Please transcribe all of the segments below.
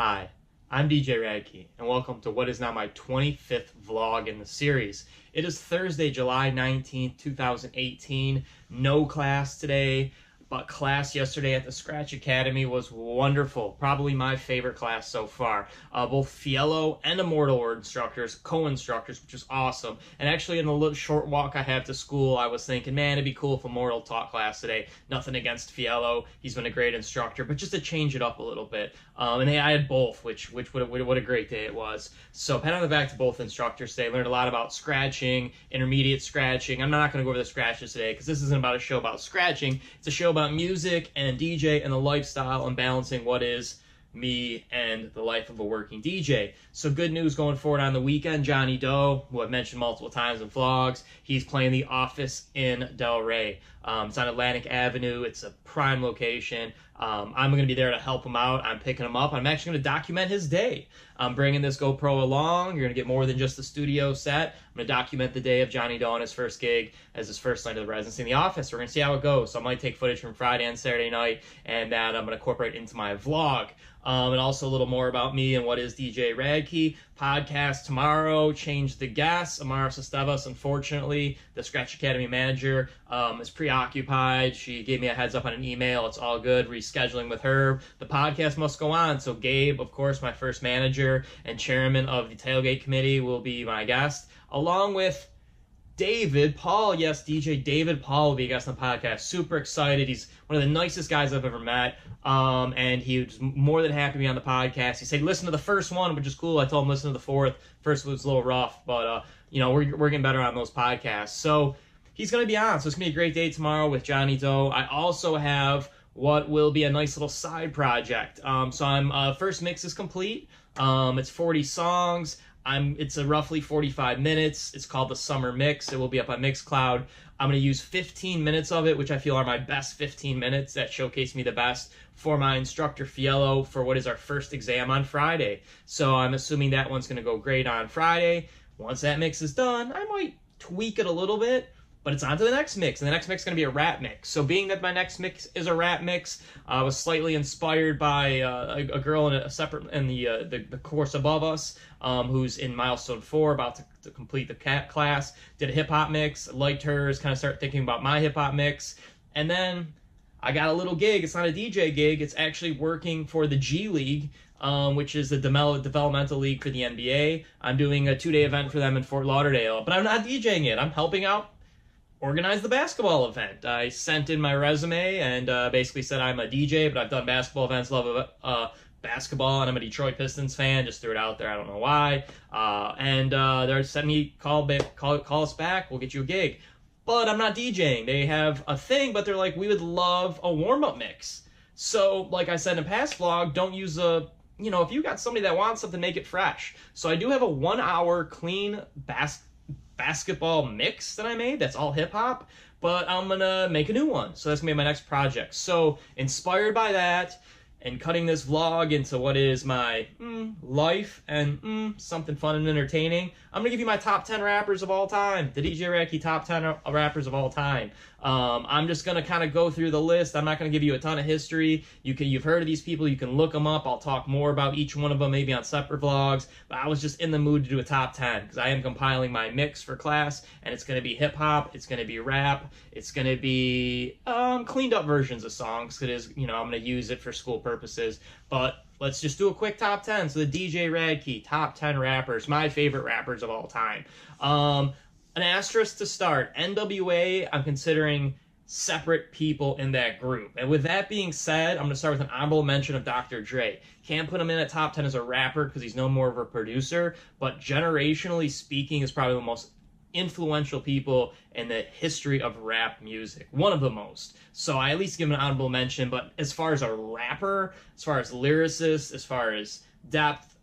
Hi, I'm DJ Rad Key, and welcome to what is now my 25th vlog in the series. It is Thursday, July 19th, 2018. No class today, but class yesterday at the Scratch Academy was wonderful. Probably my favorite class so far. Both Fiello and Immortal were instructors, co-instructors, which is awesome. And actually, in the little short walk I have to school, I was thinking, man, it'd be cool if Immortal taught class today. Nothing against Fiello. He's been a great instructor, but just to change it up a little bit. I had both, which what a great day it was. So pat on the back to both instructors today. Learned a lot about scratching, intermediate scratching. I'm not going to go over the scratches today because this isn't about a show about scratching. It's a show about music and DJ and the lifestyle and balancing what is me and the life of a working DJ. So good news going forward on the weekend. Johnny Doe, who I've mentioned multiple times in vlogs, he's playing The Office in Del Rey. It's on Atlantic Avenue. It's a prime location. I'm going to be there to help him out. I'm picking him up. I'm actually going to document his day. I'm bringing this GoPro along. You're going to get more than just the studio set. I'm going to document the day of Johnny Doe on his first gig as his first night of the residency in The Office. We're going to see how it goes. So I might take footage from Friday and Saturday night, and that I'm going to incorporate into my vlog. And also a little more about me and what is DJ Rad Key. Podcast tomorrow, change the guest. Amara Sestevas, unfortunately, the Scratch Academy manager, is preoccupied. She gave me a heads up on an email. It's all good. Rescheduling with her. The podcast must go on. So Gabe, of course, my first manager and chairman of the Tailgate Committee, will be my guest, along with David Paul. Yes, DJ David Paul will be a guest on the podcast. Super excited. He's one of the nicest guys I've ever met. And he was more than happy to be on the podcast. He said, listen to the first one, which is cool. I told him listen to the fourth. First was a little rough, but we're getting better on those podcasts. So he's going to be on. So it's going to be a great day tomorrow with Johnny Doe. I also have what will be a nice little side project. First mix is complete. It's 40 songs. It's a roughly 45 minutes. It's called the Summer Mix. It will be up on Mixcloud. I'm going to use 15 minutes of it, which I feel are my best 15 minutes that showcase me the best for my instructor Fiello for what is our first exam on Friday. So I'm assuming that one's going to go great on Friday. Once that mix is done, I might tweak it a little bit, but it's on to the next mix, and the next mix is going to be a rap mix. So being that my next mix is a rap mix, I was slightly inspired by a girl in the course above us, who's in milestone 4, about to complete the class. Did a hip hop mix, liked hers, kind of started thinking about my hip hop mix, and then I got a little gig. It's not a DJ gig. It's actually working for the G League, which is the developmental league for the NBA. I'm doing a 2-day event for them in Fort Lauderdale, but I'm not DJing it. I'm helping out organize the basketball event. I sent in my resume and basically said I'm a DJ, but I've done basketball events, love basketball, and I'm a Detroit Pistons fan. Just threw it out there. I don't know why. They're sending me call us back. We'll get you a gig. But I'm not DJing. They have a thing, but they're like, we would love a warm-up mix. So, like I said in a past vlog, don't use if you got somebody that wants something, make it fresh. So I do have a 1-hour clean basketball mix that I made that's all hip-hop, but I'm gonna make a new one. So that's gonna be my next project. So inspired by that and cutting this vlog into what is my life and something fun and entertaining, I'm gonna give you my top 10 rappers of all time, the DJ Rad Key top 10 rappers of all time. I'm just gonna kind of go through the list. I'm not gonna give you a ton of history. You've heard of these people. You can look them up. I'll talk more about each one of them maybe on separate vlogs. But I was just in the mood to do a top 10 because I am compiling my mix for class, and it's gonna be hip hop. It's gonna be rap. It's gonna be cleaned up versions of songs because I'm gonna use it for school purposes. But let's just do a quick top 10. So the DJ Rad Key top 10 rappers, my favorite rappers of all time. An asterisk to start. NWA, I'm considering separate people in that group. And with that being said, I'm going to start with an honorable mention of Dr. Dre. Can't put him in a top 10 as a rapper because he's no more of a producer, but generationally speaking is probably the most influential people in the history of rap music. One of the most. So I at least give him an honorable mention, but as far as a rapper, as far as lyricist, as far as depth,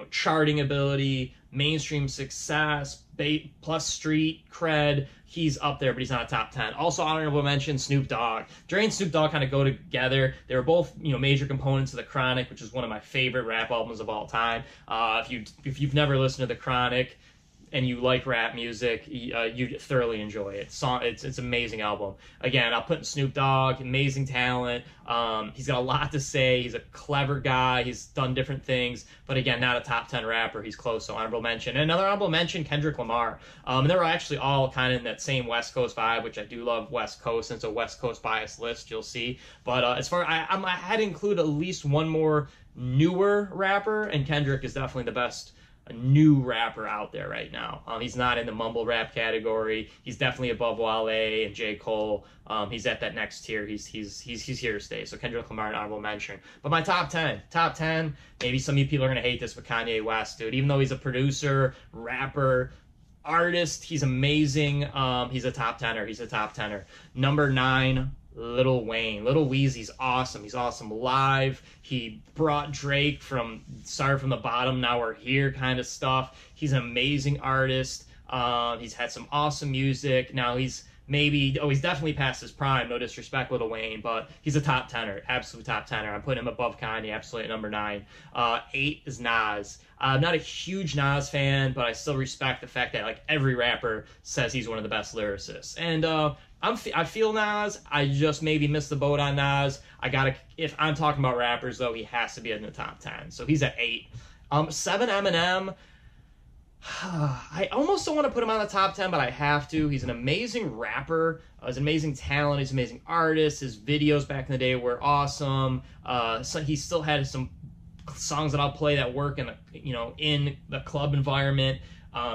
charting ability, mainstream success, plus street cred, he's up there, but he's not a top 10. Also honorable mention, Snoop Dogg. Dre and Snoop Dogg kind of go together. They were both, major components of The Chronic, which is one of my favorite rap albums of all time. If you've never listened to The Chronic, and you like rap music, you thoroughly enjoy it. It's an amazing album. Again, I'll put in Snoop Dogg, amazing talent. He's got a lot to say. He's a clever guy. He's done different things, but again, not a top 10 rapper. He's close, so honorable mention. And another honorable mention, Kendrick Lamar. And they were actually all kind of in that same West Coast vibe, which I do love West Coast, and it's a West Coast bias list, you'll see. But as far I had to include at least one more newer rapper, and Kendrick is definitely the best a new rapper out there right now. He's not in the mumble rap category. He's definitely above Wale and J. Cole. He's at that next tier. He's here to stay. So Kendrick Lamar, an honorable mention. But my top 10, maybe some of you people are going to hate this, but Kanye West, dude. Even though he's a producer, rapper, artist, he's amazing. He's a top 10er. He's a top 10er. Number 9, Lil Wayne. Lil Weezy's awesome. He's awesome live. He brought Drake from started from the bottom, now we're here kind of stuff. He's an amazing artist. He's had some awesome music. Now he's definitely past his prime. No disrespect, Lil Wayne, but he's a top 10er, absolute top 10er. I'm putting him above Kanye, absolutely at number 9. 8 is Nas. I'm not a huge Nas fan, but I still respect the fact that like every rapper says he's one of the best lyricists. And I feel Nas. I just maybe missed the boat on Nas. If I'm talking about rappers though, he has to be in the top 10. So he's at 8. 7, Eminem. I almost don't want to put him on the top 10, but I have to. He's an amazing rapper. He's an amazing talent. He's an amazing artist. His videos back in the day were awesome. So he still had some songs that I'll play that work in the club environment.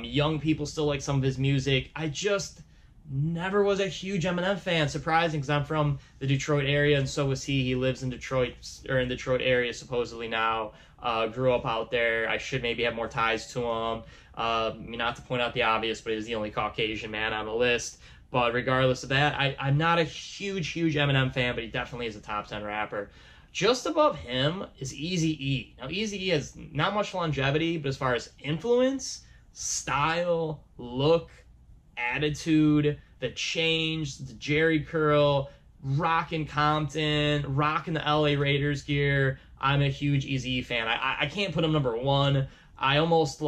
Young people still like some of his music. I just never was a huge Eminem fan. Surprising, because I'm from the Detroit area, and so was he. He lives in Detroit, or in the Detroit area supposedly now. Grew up out there. I should maybe have more ties to him. Not to point out the obvious, but he's the only Caucasian man on the list. But regardless of that, I'm not a huge Eminem fan, but he definitely is a top 10 rapper. Just above him is Eazy-E. Now, Eazy-E has not much longevity, but as far as influence, style, look, attitude, the change, the Jerry curl, rockin' Compton, rockin' the LA Raiders gear. I'm a huge Eazy-E fan. I can't put him number 1. I almost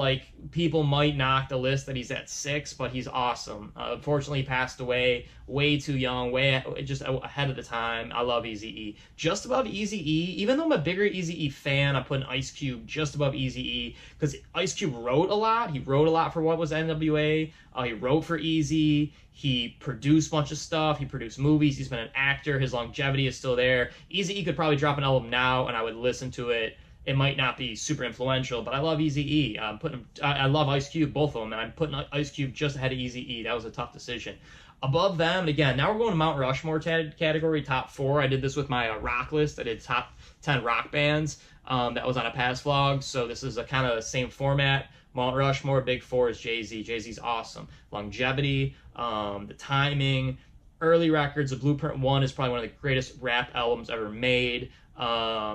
people might knock the list that he's at 6, but he's awesome. Unfortunately, he passed away way too young, just ahead of the time. I love Eazy-E. Just above Eazy-E, even though I'm a bigger Eazy-E fan, I put an Ice Cube just above Eazy-E, because Ice Cube wrote a lot. He wrote a lot for what was NWA. He wrote for Eazy. He produced a bunch of stuff. He produced movies. He's been an actor. His longevity is still there. Eazy-E could probably drop an album now, and I would listen to it. It might not be super influential, but I love Eazy-E. I love Ice Cube, both of them, and I'm putting Ice Cube just ahead of Eazy-E. That was a tough decision. Above them, and again, now we're going to Mount Rushmore category, top 4. I did this with my rock list. I did top 10 rock bands. That was on a past vlog, so this is a kind of the same format. Mount Rushmore, big 4 is Jay-Z. Jay-Z's awesome. Longevity, the timing, early records. The Blueprint 1 is probably one of the greatest rap albums ever made.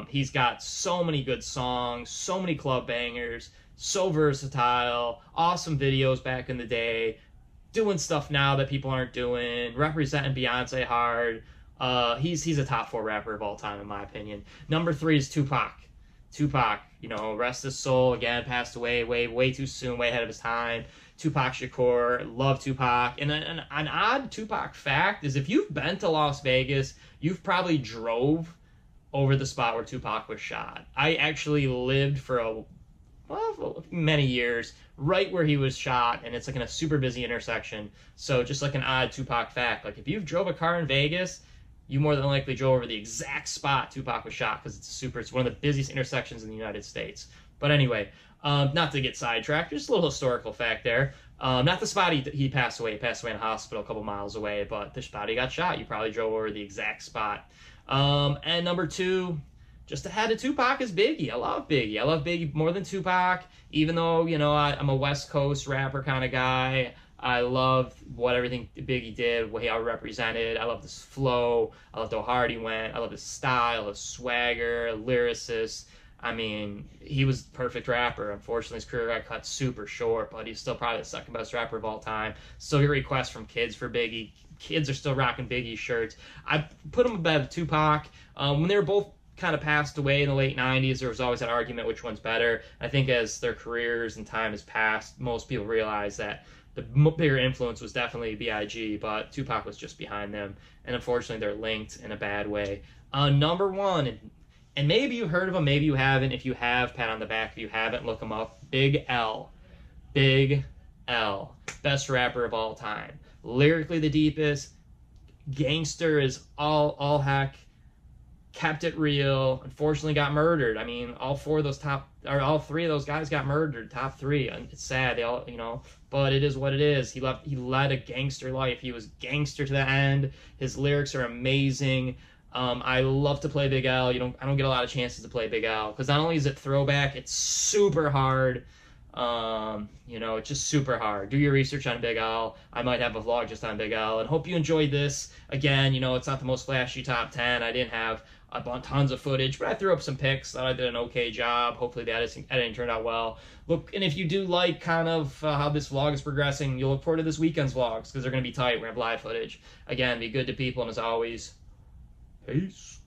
He's got so many good songs, so many club bangers, so versatile, awesome videos back in the day, doing stuff now that people aren't doing, representing Beyonce hard. He's a top 4 rapper of all time, in my opinion. Number 3 is Tupac. Tupac, rest his soul, again, passed away way too soon, way ahead of his time. Tupac Shakur, love Tupac. And an odd Tupac fact is if you've been to Las Vegas, you've probably drove over the spot where Tupac was shot. I actually lived for many years right where he was shot, and it's in a super busy intersection. So just an odd Tupac fact, if you've drove a car in Vegas, you more than likely drove over the exact spot Tupac was shot, because it's one of the busiest intersections in the United States. But anyway, not to get sidetracked, just a little historical fact there. Not the spot he passed away. He passed away in a hospital a couple miles away, but the spot he got shot, you probably drove over the exact spot. And number 2, just ahead of Tupac, is Biggie. I love Biggie. I love Biggie more than Tupac, even though, I'm a West Coast rapper kind of guy. I love everything Biggie did, what he represented. I love this flow. I love how hard he went. I love his style, his swagger, lyricist. I mean, he was a perfect rapper. Unfortunately, his career got cut super short, but he's still probably the second best rapper of all time. Still get requests from kids for Biggie. Kids are still rocking Biggie shirts. I put him above Tupac. When they were both kind of passed away in the late 90s. There was always an argument which one's better. I think as their careers and time has passed, most people realize that the bigger influence was definitely B.I.G., but Tupac was just behind them. And unfortunately, they're linked in a bad way. Number one, and maybe you heard of him, maybe you haven't. If you have, pat on the back. If you haven't, look him up. Big L. Big L. Best rapper of all time. Lyrically the deepest. Gangster is all heck. Kept it real. Unfortunately got murdered. I mean, all three of those guys got murdered. Top three. And it's sad. They all, but it is what it is. He led a gangster life. He was gangster to the end. His lyrics are amazing. I love to play Big L. I don't get a lot of chances to play Big L because not only is it throwback, it's super hard. It's just super hard. Do your research on Big L. I might have a vlog just on Big L, and hope you enjoyed this. Again, it's not the most flashy top 10. I didn't have tons of footage, but I threw up some pics. Thought I did an okay job. Hopefully the editing turned out well. Look, and if you do like kind of how this vlog is progressing, you'll look forward to this weekend's vlogs because they're going to be tight. We're going to have live footage. Again, be good to people, and as always, peace.